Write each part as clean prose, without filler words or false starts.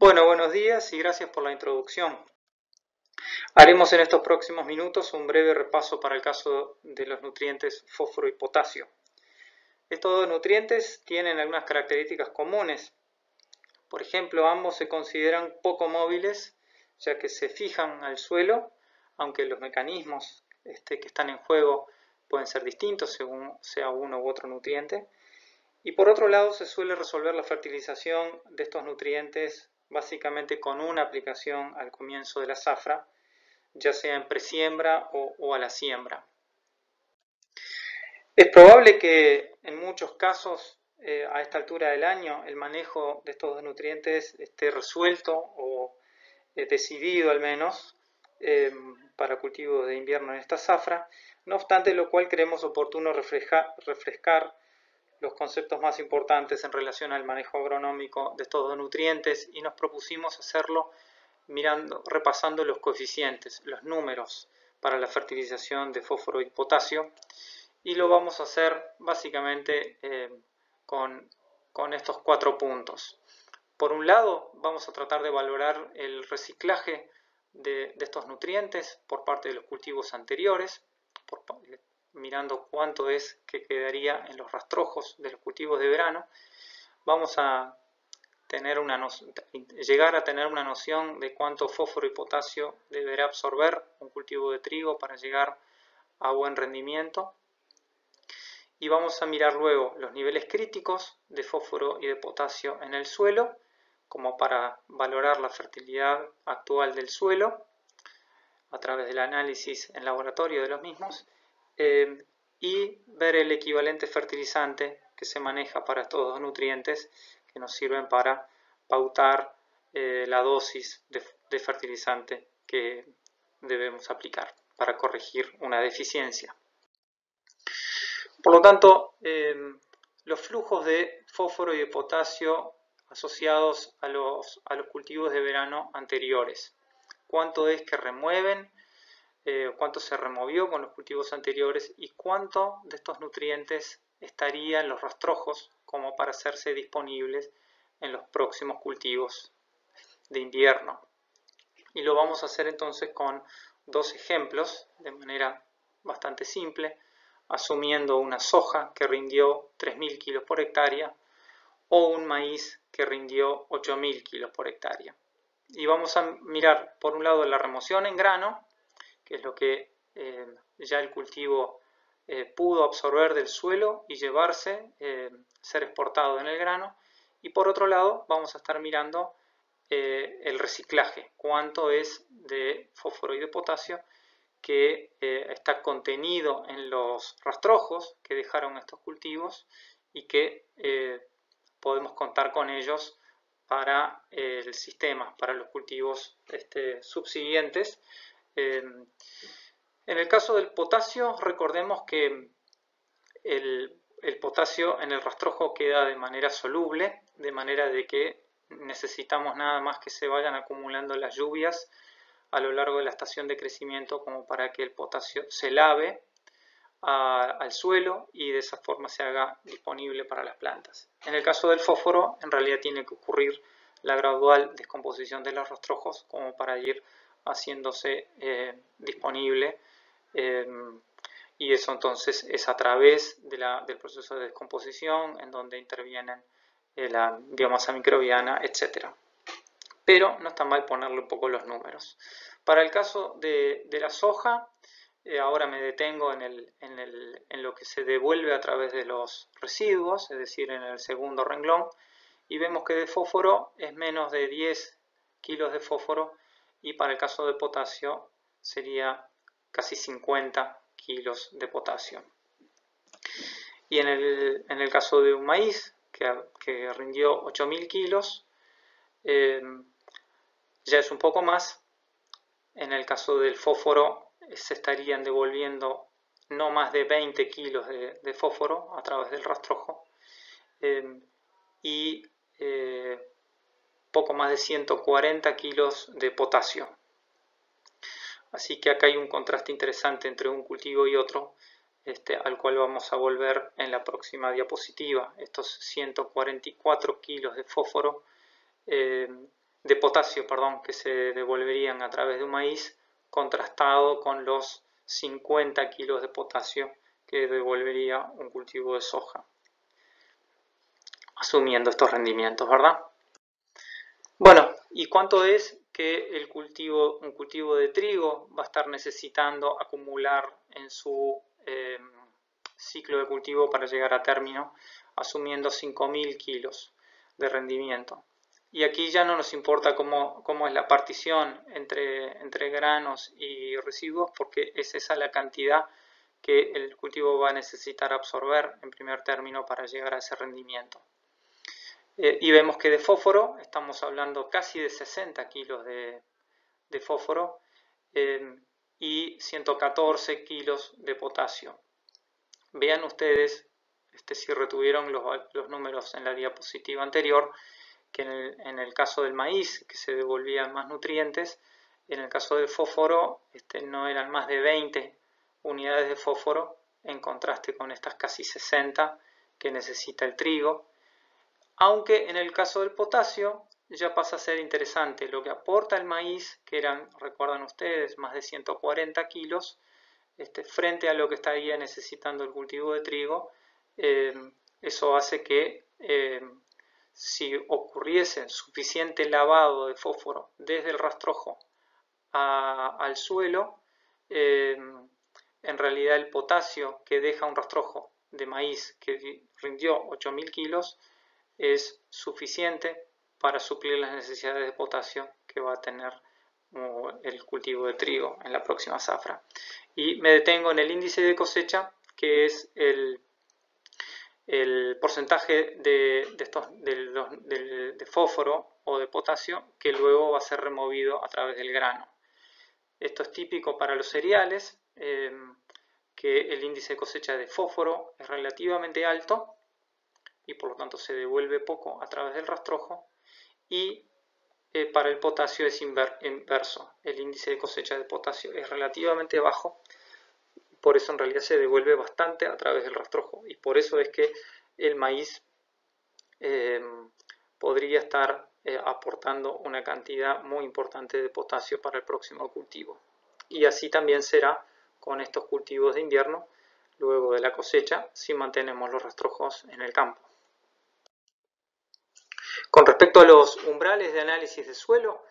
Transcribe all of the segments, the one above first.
Bueno, buenos días y gracias por la introducción. Haremos en estos próximos minutos un breve repaso para el caso de los nutrientes fósforo y potasio. Estos dos nutrientes tienen algunas características comunes. Por ejemplo, ambos se consideran poco móviles, ya que se fijan al suelo, aunque los mecanismos que están en juego pueden ser distintos según sea uno u otro nutriente. Y por otro lado, se suele resolver la fertilización de estos nutrientes básicamente con una aplicación al comienzo de la zafra, ya sea en presiembra o a la siembra. Es probable que en muchos casos a esta altura del año el manejo de estos dos nutrientes esté resuelto o decidido al menos para cultivos de invierno en esta zafra, no obstante lo cual creemos oportuno refrescar los conceptos más importantes en relación al manejo agronómico de estos dos nutrientes y nos propusimos hacerlo repasando los coeficientes, los números para la fertilización de fósforo y potasio, y lo vamos a hacer básicamente con estos 4 puntos. Por un lado, vamos a tratar de valorar el reciclaje de estos nutrientes por parte de los cultivos anteriores, mirando cuánto es que quedaría en los rastrojos de los cultivos de verano. Vamos a llegar a tener una noción de cuánto fósforo y potasio deberá absorber un cultivo de trigo para llegar a buen rendimiento. Y vamos a mirar luego los niveles críticos de fósforo y de potasio en el suelo, como para valorar la fertilidad actual del suelo a través del análisis en laboratorio de los mismos, y ver el equivalente fertilizante que se maneja para estos dos nutrientes que nos sirven para pautar la dosis de fertilizante que debemos aplicar para corregir una deficiencia. Por lo tanto, los flujos de fósforo y de potasio asociados a los cultivos de verano anteriores. ¿Cuánto es que remueven? Cuánto se removió con los cultivos anteriores y cuánto de estos nutrientes estaría en los rastrojos como para hacerse disponibles en los próximos cultivos de invierno. Y lo vamos a hacer entonces con dos ejemplos de manera bastante simple, asumiendo una soja que rindió 3.000 kilos por hectárea o un maíz que rindió 8.000 kilos por hectárea. Y vamos a mirar por un lado la remoción en grano, que es lo que ya el cultivo pudo absorber del suelo y llevarse, ser exportado en el grano. Y por otro lado vamos a estar mirando el reciclaje, cuánto es de fósforo y de potasio que está contenido en los rastrojos que dejaron estos cultivos y que podemos contar con ellos para el sistema, para los cultivos subsiguientes. En el caso del potasio, recordemos que el potasio en el rastrojo queda de manera soluble, de manera de que necesitamos nada más que se vayan acumulando las lluvias a lo largo de la estación de crecimiento como para que el potasio se lave al suelo y de esa forma se haga disponible para las plantas. En el caso del fósforo, en realidad tiene que ocurrir la gradual descomposición de los rastrojos como para ir haciéndose disponible, y eso entonces es a través del proceso de descomposición en donde intervienen la biomasa microbiana, etc. Pero no está mal ponerle un poco los números. Para el caso de la soja, ahora me detengo en lo que se devuelve a través de los residuos, es decir, en el segundo renglón, y vemos que de fósforo es menos de 10 kilos de fósforo y para el caso de potasio sería casi 50 kilos de potasio. Y en el caso de un maíz que rindió 8.000 kilos, ya es un poco más. En el caso del fósforo se estarían devolviendo no más de 20 kilos de fósforo a través del rastrojo y poco más de 140 kilos de potasio. Así que acá hay un contraste interesante entre un cultivo y otro, al cual vamos a volver en la próxima diapositiva. Estos 144 kilos de fósforo de potasio, perdón, que se devolverían a través de un maíz, contrastado con los 50 kilos de potasio que devolvería un cultivo de soja, asumiendo estos rendimientos, ¿verdad? Bueno, ¿y cuánto es que un cultivo de trigo va a estar necesitando acumular en su ciclo de cultivo para llegar a término, asumiendo 5.000 kilos de rendimiento? Y aquí ya no nos importa cómo es la partición entre granos y residuos, porque es esa la cantidad que el cultivo va a necesitar absorber en primer término para llegar a ese rendimiento. Y vemos que de fósforo estamos hablando casi de 60 kilos de fósforo y 114 kilos de potasio. Vean ustedes, si retuvieron los números en la diapositiva anterior, que en el caso del maíz, que se devolvían más nutrientes, en el caso del fósforo no eran más de 20 unidades de fósforo, en contraste con estas casi 60 que necesita el trigo. Aunque en el caso del potasio ya pasa a ser interesante. Lo que aporta el maíz, que eran, recuerdan ustedes, más de 140 kilos, frente a lo que estaría necesitando el cultivo de trigo, eso hace que si ocurriese suficiente lavado de fósforo desde el rastrojo al suelo, en realidad el potasio que deja un rastrojo de maíz que rindió 8.000 kilos es suficiente para suplir las necesidades de potasio que va a tener el cultivo de trigo en la próxima zafra. Y me detengo en el índice de cosecha, que es el porcentaje de fósforo o de potasio que luego va a ser removido a través del grano. Esto es típico para los cereales, que el índice de cosecha de fósforo es relativamente alto y por lo tanto se devuelve poco a través del rastrojo, y para el potasio es inverso. El índice de cosecha de potasio es relativamente bajo, por eso en realidad se devuelve bastante a través del rastrojo, y por eso es que el maíz podría estar aportando una cantidad muy importante de potasio para el próximo cultivo. Y así también será con estos cultivos de invierno luego de la cosecha, si mantenemos los rastrojos en el campo. Con respecto a los umbrales de análisis de suelo,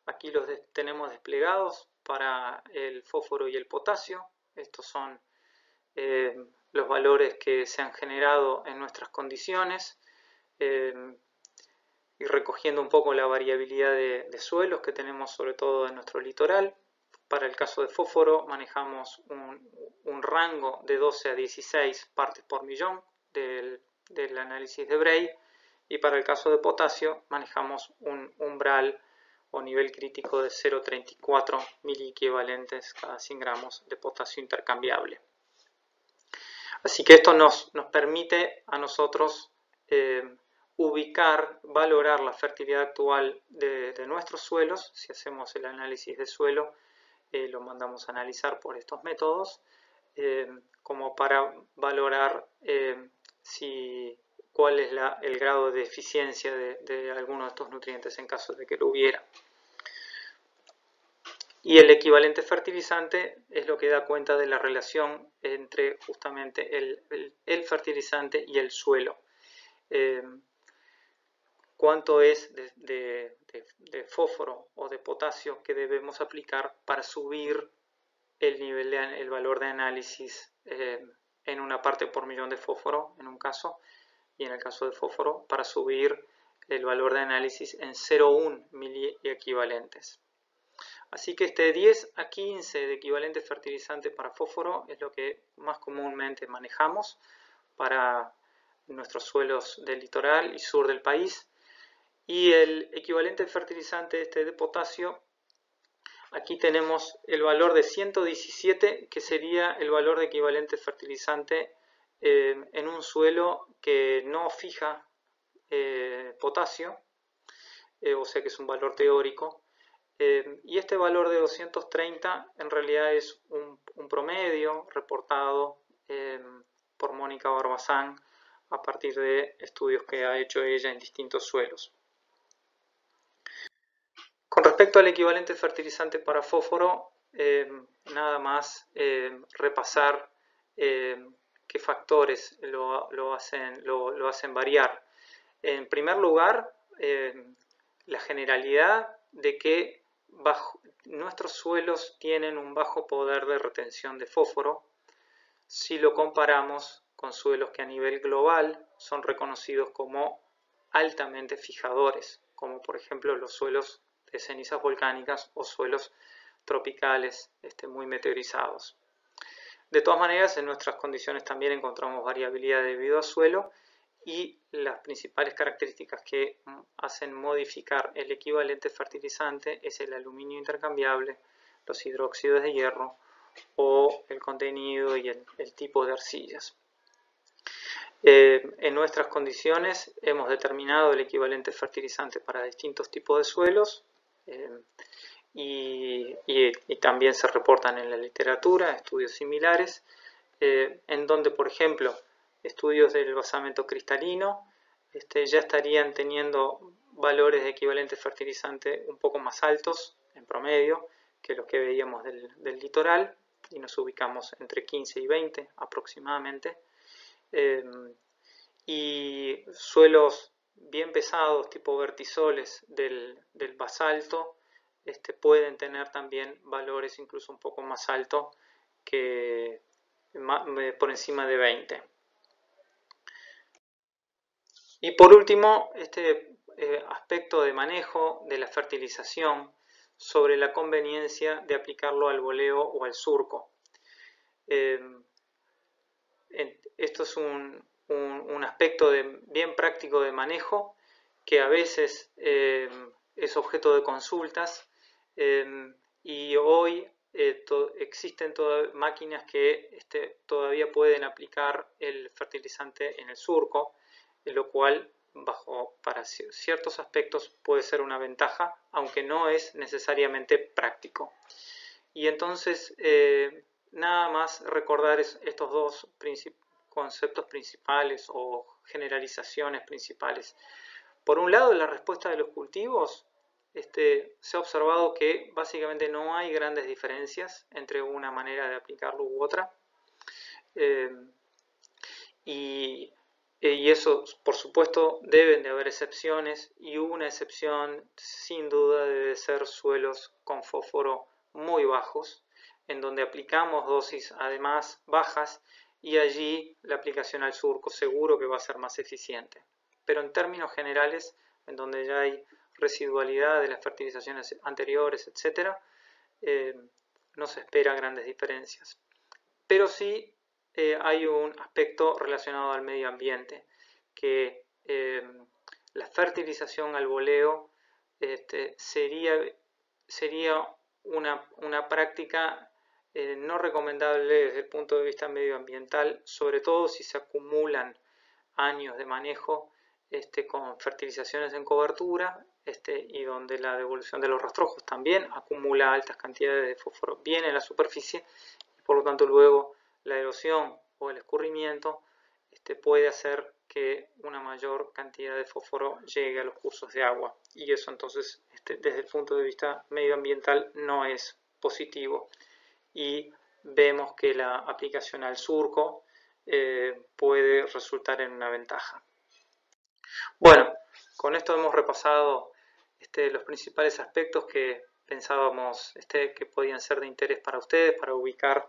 aquí los tenemos desplegados para el fósforo y el potasio. Estos son los valores que se han generado en nuestras condiciones, y recogiendo un poco la variabilidad de suelos que tenemos sobre todo en nuestro litoral. Para el caso de fósforo manejamos un rango de 12 a 16 partes por millón del análisis de Bray, y para el caso de potasio manejamos un umbral o nivel crítico de 0,34 miliequivalentes cada 100 gramos de potasio intercambiable. Así que esto nos permite a nosotros ubicar, valorar la fertilidad actual de nuestros suelos. Si hacemos el análisis de suelo, lo mandamos a analizar por estos métodos, como para valorar cuál es el grado de eficiencia de alguno de estos nutrientes en caso de que lo hubiera. Y el equivalente fertilizante es lo que da cuenta de la relación entre justamente el fertilizante y el suelo. Cuánto es de fósforo o de potasio que debemos aplicar para subir el valor de análisis en una parte por millón de fósforo en un caso, y en el caso de fósforo para subir el valor de análisis en 0,1 miliequivalentes. Así que 10 a 15 de equivalente fertilizante para fósforo es lo que más comúnmente manejamos para nuestros suelos del litoral y sur del país. Y el equivalente fertilizante de potasio, aquí tenemos el valor de 117, que sería el valor de equivalente fertilizante en un suelo que no fija potasio, o sea que es un valor teórico. Y este valor de 230 en realidad es un promedio reportado por Mónica Barbazán a partir de estudios que ha hecho ella en distintos suelos. respecto al equivalente fertilizante para fósforo, nada más repasar qué factores lo hacen variar. En primer lugar, la generalidad de que nuestros suelos tienen un bajo poder de retención de fósforo si lo comparamos con suelos que a nivel global son reconocidos como altamente fijadores, como por ejemplo los suelos de cenizas volcánicas o suelos tropicales muy meteorizados. De todas maneras, en nuestras condiciones también encontramos variabilidad debido al suelo, y las principales características que hacen modificar el equivalente fertilizante es el aluminio intercambiable, los hidróxidos de hierro o el contenido y el tipo de arcillas. En nuestras condiciones hemos determinado el equivalente fertilizante para distintos tipos de suelos y también se reportan en la literatura estudios similares en donde, por ejemplo, estudios del basamento cristalino ya estarían teniendo valores de equivalente fertilizante un poco más altos en promedio que los que veíamos del litoral, y nos ubicamos entre 15 y 20 aproximadamente. Y suelos bien pesados tipo vertisoles del basalto pueden tener también valores incluso un poco más altos que por encima de 20. Y por último, aspecto de manejo de la fertilización sobre la conveniencia de aplicarlo al boleo o al surco. Esto es un aspecto bien práctico de manejo que a veces es objeto de consultas y hoy existen máquinas que todavía pueden aplicar el fertilizante en el surco, lo cual para ciertos aspectos puede ser una ventaja, aunque no es necesariamente práctico. Y entonces nada más recordar estos dos conceptos principales o generalizaciones principales. Por un lado, la respuesta de los cultivos, se ha observado que básicamente no hay grandes diferencias entre una manera de aplicarlo u otra. Y eso, por supuesto, deben de haber excepciones, y una excepción sin duda debe ser suelos con fósforo muy bajos, en donde aplicamos dosis además bajas, y allí la aplicación al surco seguro que va a ser más eficiente. Pero en términos generales, en donde ya hay residualidad de las fertilizaciones anteriores, etc., no se espera grandes diferencias. Pero sí hay un aspecto relacionado al medio ambiente, que la fertilización al boleo sería una práctica no recomendable desde el punto de vista medioambiental, sobre todo si se acumulan años de manejo con fertilizaciones en cobertura y donde la devolución de los rastrojos también acumula altas cantidades de fósforo bien en la superficie, y por lo tanto luego la erosión o el escurrimiento puede hacer que una mayor cantidad de fósforo llegue a los cursos de agua, y eso entonces desde el punto de vista medioambiental no es positivo, y vemos que la aplicación al surco puede resultar en una ventaja. Bueno, con esto hemos repasado los principales aspectos que pensábamos que podían ser de interés para ustedes, para ubicar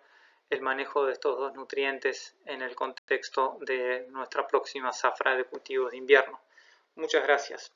el manejo de estos dos nutrientes en el contexto de nuestra próxima zafra de cultivos de invierno. Muchas gracias.